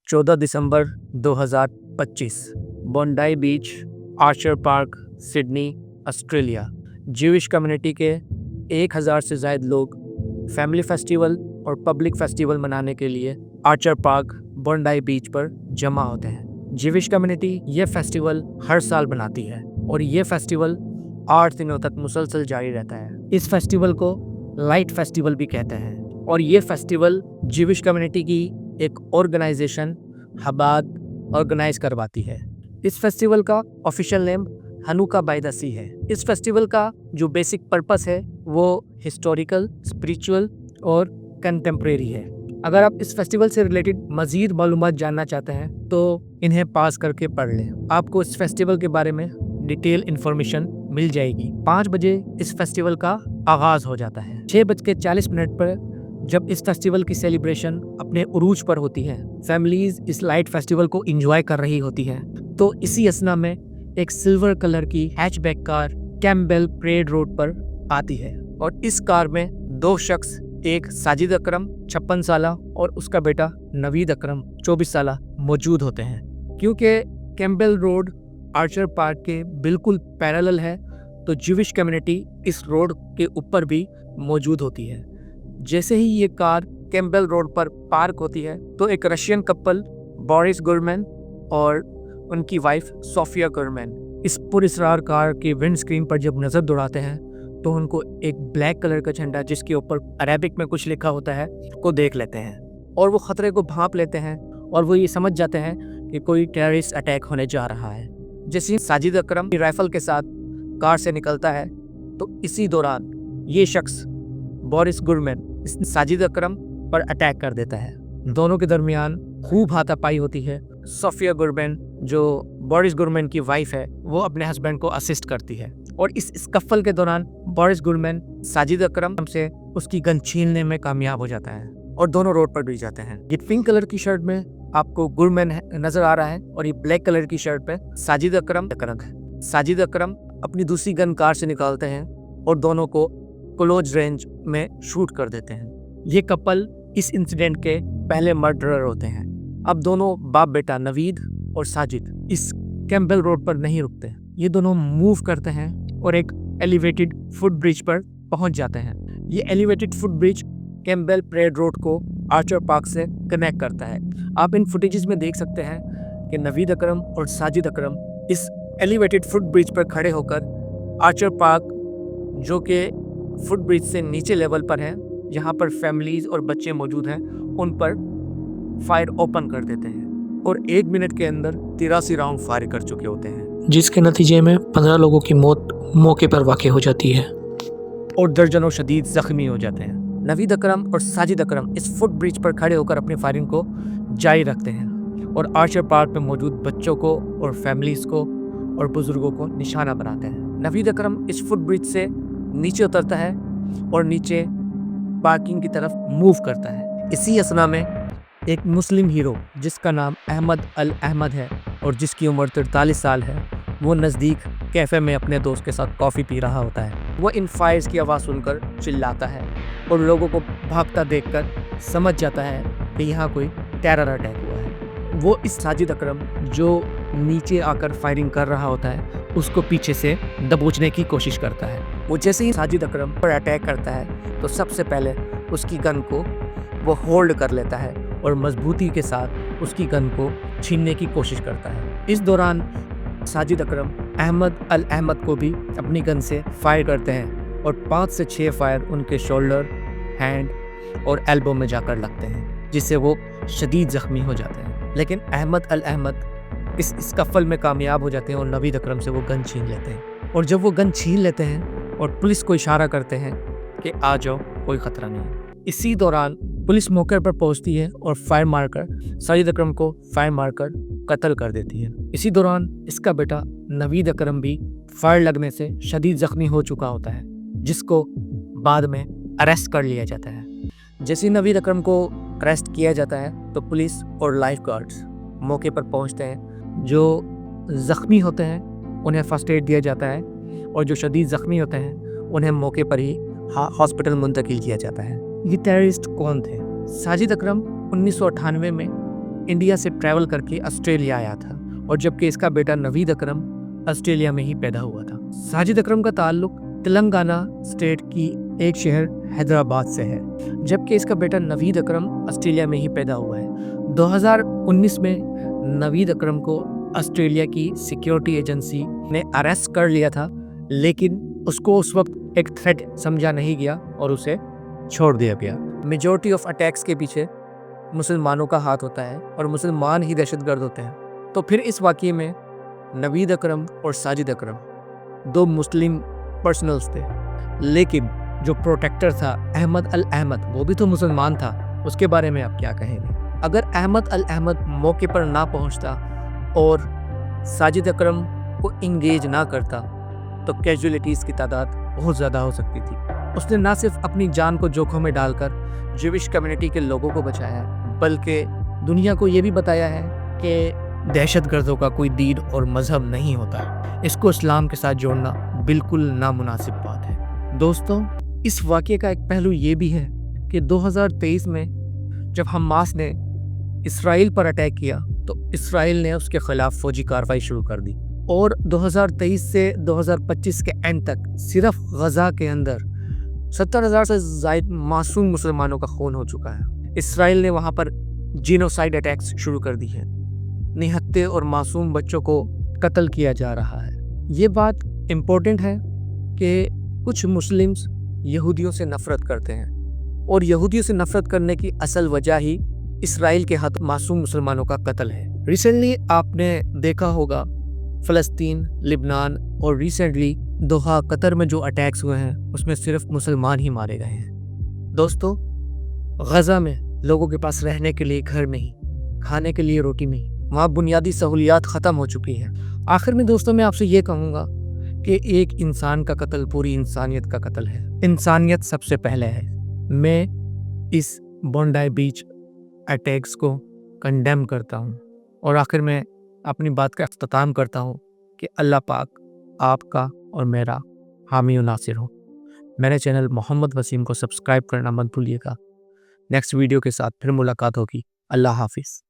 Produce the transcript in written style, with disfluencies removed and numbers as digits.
14 दिसंबर 2025 Bondi beach, Archer park, Sydney, Australia. Jewish community के 1000 से ज़ायद लोग फैमिली फेस्टिवल और पब्लिक फेस्टिवल मनाने के लिए आर्चर पार्क, बोंडाई बीच पर जमा होते हैं। ज्यूइश कम्युनिटी ये फेस्टिवल हर साल बनाती है और ये फेस्टिवल 8 दिनों तक मुसलसल जारी रहता है। इस फेस्टिवल को लाइट फेस्टिवल भी कहते हैं और ये फेस्टिवल ज्यूइश कम्युनिटी की एक ऑर्गेनाइजेशन हबाद ऑर्गेनाइज करवाती है। इस फेस्टिवल का official name Hanukkah by the sea है। इस फेस्टिवल का जो बेसिक पर्पस है वो हिस्टोरिकल, स्पिरिचुअल और कंटेम्प्रेरी है। अगर आप इस फेस्टिवल से रिलेटेड मज़ीद मालूमात जानना चाहते हैं तो इन्हें पास करके पढ़ लें। आपको इस फेस्टिवल के बारे में डिटेल इन्फॉर्मेशन मिल जाएगी। 5 बजे इस फेस्टिवल का आगाज़ हो जाता है। 6:40 पर जब इस फेस्टिवल की सेलिब्रेशन अपने उरूज पर होती है, फैमिलीज इस लाइट फेस्टिवल को एंजॉय कर रही होती हैं, तो इसी असना में एक सिल्वर कलर की hatchback car Campbell parade road पर आती है और इस कार में 2 शख्स, एक साजिद अकरम 56 साला और उसका बेटा नवीद अकरम 24 साला मौजूद होते हैं। क्योंकि कैम्पबेल रोड आर्चर पार्क के बिल्कुल पैरेलल है तो ज्यूइश कम्युनिटी इस रोड के ऊपर भी मौजूद होती है। जैसे ही ये कार कैम्पबेल रोड पर पार्क होती है तो एक रशियन कपल बोरिस गुरमैन और उनकी वाइफ सोफिया गुरमैन इस पुरस्कार कार के विंड स्क्रीन पर जब नज़र दौड़ाते हैं तो उनको एक ब्लैक कलर का झंडा जिसके ऊपर अरेबिक में कुछ लिखा होता है को देख लेते हैं और वो ख़तरे को भांप लेते हैं और वो ये समझ जाते हैं कि कोई टेररिस्ट अटैक होने जा रहा है। जैसे ही साजिद अकरम राइफल के साथ कार से निकलता है तो इसी दौरान ये शख्स बोरिस गुरमैन साजिद अकरम पर अटैक कर देता है। दोनों के दरमियान खूब हाथापाई होती है। सोफिया गुरमैन जो बोरिस गुरमैन की वाइफ है वो अपने हस्बैंड को असिस्ट करती है और इस स्कफल के दौरान बोरिस गुरमैन साजिद अकरम से उसकी गन छीनने में कामयाब हो जाता है और दोनों रोड पर गिर जाते हैं। ये पिंक कलर की शर्ट में आपको गुरमैन नजर आ रहा है और ये ब्लैक कलर की शर्ट पे साजिद अकरम है। साजिद अकरम अपनी दूसरी गन कार से निकालते हैं और दोनों को क्लोज रेंज में शूट कर देते हैं। ये कपल इस इंसिडेंट के पहले मर्डरर होते हैं। अब दोनों बाप बेटा नवीद और साजिद इस कैम्पबेल रोड पर नहीं रुकते। ये दोनों मूव करते हैं और एक एलिवेटेड फुट ब्रिज पर पहुंच जाते हैं। ये elevated foot bridge Campbell parade road को आर्चर पार्क से कनेक्ट करता है। आप इन फुटेजेस में देख सकते हैं कि नवीद अकरम और साजिद अकरम इस एलिवेटेड फुट ब्रिज पर खड़े होकर आर्चर पार्क जो कि फुट ब्रिज से नीचे लेवल पर है, जहां पर फैमिलीज और बच्चे मौजूद हैं, उन पर फायर ओपन कर देते हैं और 1 मिनट के अंदर 83 राउंड फायर कर चुके होते हैं, जिसके नतीजे में 15 लोगों की मौत मौके पर वाक़ई हो जाती है और दर्जनों शदीद जख्मी हो जाते हैं। नवीद अकरम और साजिद अकरम इस फुट ब्रिज पर खड़े होकर अपनी फायरिंग को जारी रखते हैं और आर्चर पार्क में मौजूद बच्चों को और फैमिलीज को और बुजुर्गों को निशाना बनाते हैं। नवीद अकरम इस फुट ब्रिज से नीचे उतरता है और नीचे पार्किंग की तरफ मूव करता है। इसी असना में एक मुस्लिम हीरो जिसका नाम अहमद अल अहमद है और जिसकी उम्र 43 साल है, वो नज़दीक कैफ़े में अपने दोस्त के साथ कॉफ़ी पी रहा होता है। वो इन फायर्स की आवाज़ सुनकर चिल्लाता है और लोगों को भागता देखकर समझ जाता है कि यहाँ कोई टेरर अटैक हुआ है। वो इस साजिद अकरम जो नीचे आकर फायरिंग कर रहा होता है उसको पीछे से दबोचने की कोशिश करता है। वो जैसे ही साजिद अकरम पर अटैक करता है तो सबसे पहले उसकी गन को वो होल्ड कर लेता है और मजबूती के साथ उसकी गन को छीनने की कोशिश करता है। इस दौरान साजिद अकरम अहमद अल अहमद को भी अपनी गन से फायर करते हैं और 5 से 6 फायर उनके शोल्डर, हैंड और एल्बो में जाकर लगते हैं, जिससे वो शदीद ज़ख्मी हो जाते हैं। लेकिन अहमद अल अहमद इस स्कफल में कामयाब हो जाते हैं और नवीद अकरम से वो गन छीन लेते हैं। और जब वो गन छीन लेते हैं और पुलिस को इशारा करते हैं कि आ जाओ, कोई ख़तरा नहीं। इसी दौरान पुलिस मौके पर पहुंचती है और फायर मारकर साजिद अकरम को फायर मारकर कत्ल कर देती है। इसी दौरान इसका बेटा नवीद अकरम भी फायर लगने से शदीद ज़ख्मी हो चुका होता है, जिसको बाद में अरेस्ट कर लिया जाता है। जैसे ही नवीद अकरम को अरेस्ट किया जाता है तो पुलिस और लाइफ गार्ड्स मौके पर पहुंचते हैं। जो ज़ख्मी होते हैं उन्हें फर्स्ट एड दिया जाता है और जो शदीद ज़ख्मी होते हैं उन्हें मौके पर ही हॉस्पिटल मुंतकिल किया जाता है। ये टेररिस्ट कौन थे? साजिद अकरम 1998 में इंडिया से ट्रैवल करके ऑस्ट्रेलिया आया था, और जबकि इसका बेटा नवीद अकरम ऑस्ट्रेलिया में ही पैदा हुआ था। साजिद अकरम का ताल्लुक तेलंगाना स्टेट की एक शहर हैदराबाद से है, जबकि इसका बेटा नवीद अकरम ऑस्ट्रेलिया में ही पैदा हुआ है। 2019 में नवीद अकरम को ऑस्ट्रेलिया की सिक्योरिटी एजेंसी ने अरेस्ट कर लिया था, लेकिन उसको उस वक्त एक थ्रेट समझा नहीं गया और उसे छोड़ दिया गया। मेजॉरिटी ऑफ अटैक्स के पीछे मुसलमानों का हाथ होता है और मुसलमान ही दहशतगर्द होते हैं। तो फिर इस वाक़ये में नवीद अकरम और साजिद अकरम 2 मुस्लिम पर्सनल्स थे, लेकिन जो प्रोटेक्टर था अहमद अल अहमद, वो भी तो मुसलमान था। उसके बारे में आप क्या कहेंगे? अगर अहमद अल अहमद मौके पर ना पहुंचता और साजिद अकरम को इंगेज ना करता तो कैजुअलिटीज़ की तादाद बहुत ज़्यादा हो सकती थी। उसने ना सिर्फ अपनी जान को जोखों में डालकर ज्यूइश कम्युनिटी के लोगों को बचाया है, बल्कि दुनिया को ये भी बताया है कि दहशतगर्दों का कोई दीन और मजहब नहीं होता है। इसको इस्लाम के साथ जोड़ना बिल्कुल नामुनासिब बात है। दोस्तों, इस वाक़ये का एक पहलू ये भी है कि 2023 में जब हमास ने इसराइल पर अटैक किया तो इसराइल ने उसके खिलाफ फौजी कार्रवाई शुरू कर दी, और 2023 से 2025 के एंड तक सिर्फ गजा के अंदर 70,000 से ज़ायद मासूम मुसलमानों का खून हो चुका है। इसराइल ने वहाँ पर जीनोसाइड अटैक्स शुरू कर दी है, निहत्थे और मासूम बच्चों को कत्ल किया जा रहा है। ये बात इम्पोर्टेंट है कि कुछ मुस्लिम्स यहूदियों से नफ़रत करते हैं, और यहूदियों से नफ़रत करने की असल वजह ही इसराइल के हाथ मासूम मुसलमानों का कत्ल है। रिसेंटली आपने देखा होगा फ़लस्तीन, लिबनान और रिसेंटली दोहा कतर में जो अटैक्स हुए हैं उसमें सिर्फ मुसलमान ही मारे गए हैं। दोस्तों, गज़ा में लोगों के पास रहने के लिए घर नहीं, खाने के लिए रोटी नहीं, वहाँ बुनियादी सहूलियात ख़त्म हो चुकी हैं। आखिर में दोस्तों मैं आपसे ये कहूँगा कि एक इंसान का कत्ल पूरी इंसानियत का कत्ल है। इंसानियत सबसे पहले है। मैं इस बोंडाई बीच अटैक्स को कंडेम करता हूँ, और आखिर में अपनी बात का अख्ताम करता हूँ कि अल्लाह पाक आपका और मेरा हामी और नासिर हो। मेरे चैनल मोहम्मद वसीम को सब्सक्राइब करना मत भूलिएगा। नेक्स्ट वीडियो के साथ फिर मुलाकात होगी। अल्लाह हाफिज़।